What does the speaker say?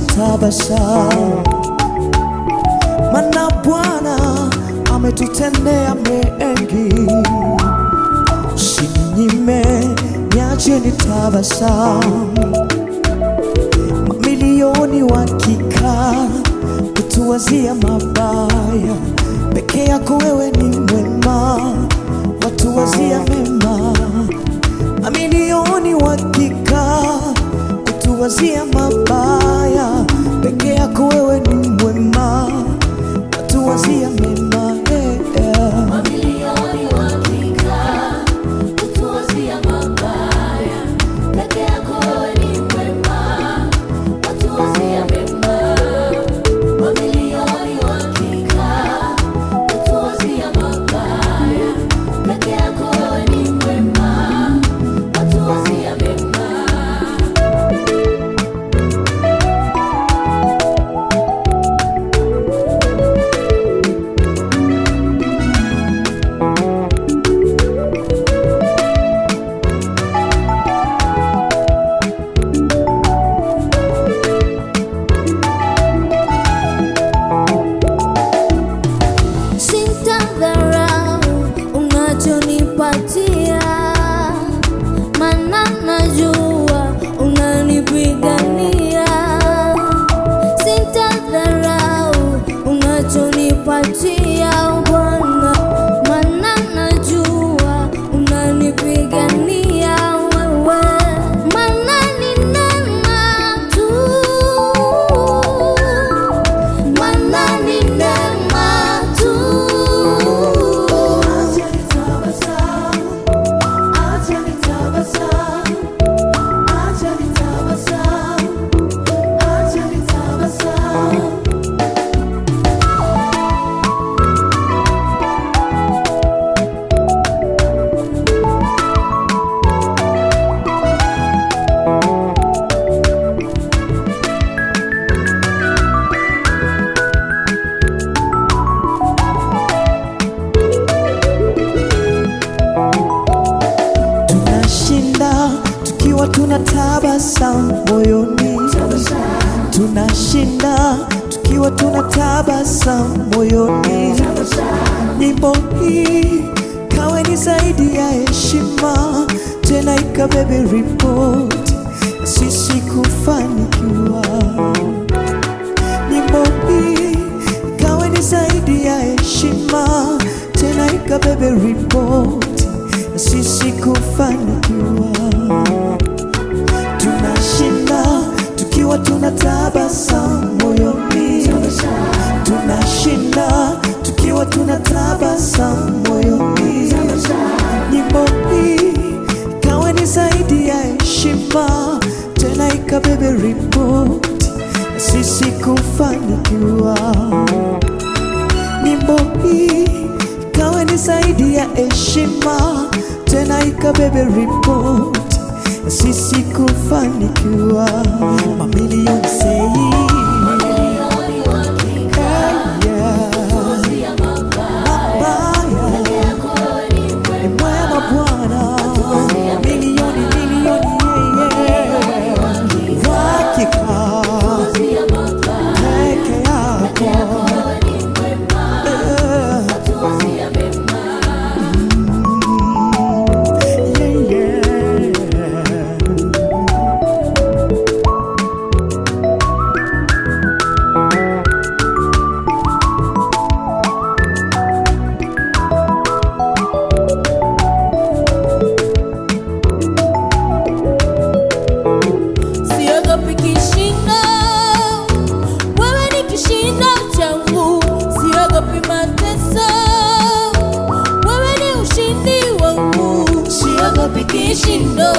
nitabasamu, maana Bwana ametutendea mengi. Usininyime, niache nitabasamu. Mamilioni wakikaa kutuwazia mabaya, peke yako wewe ni mwema, watuwazia mema. Mamilioni wakikaa kutuwazia mabaya, peke yako wewe ni mwema, watuwazia mema. Mamilioni wakikaa kutuwazia mabaya, peke yako wewe ni mwema, watuwazia mema. Mamilioni wakikaa kutuwazia mabaya, peke yako wewe ni mwema, watuwazia mema. Unachonipatia, maana najua unanipigania. Sitadharau unachonipatia Bwana, maana najua unanipigania wewe, maana ni neema tu, maana ni neema tu. Tunatabasamu moyoni, tunashinda tukiwa tunatabasamu moyoni. Nyimbo hii kawe ni zaidi ya heshima, tena ikabebe ripoti sisi kufanikiwa. Nyimbo hii kawe ni zaidi ya heshima, tena ikabebe ripoti sisi kufanikiwa. Tunashinda tukiwa tunatabasamu moyoni, tunashinda tukiwa tunatabasamu moyoni. Nyimbo hii kawe ni zaidi ya heshima, tena ikabebe ripoti sisi kufanikiwa. Nyimbo hii kawe ni zaidi ya heshima, tena ikabebe ripoti sisi kufanikiwa. Mamilioni say Mamilioni wakikaa kutuwazia mabaya, peke yako wewe ni mwema, Bwana. Milioni wakikaa kutuwazia mabaya, peke yako wewe ni mwema, watuwazia mema. Siogopi kishindo, wewe ni kishindo changu. Siogopi mateso, wewe ni ushindi wangu. Siogopi kishindo.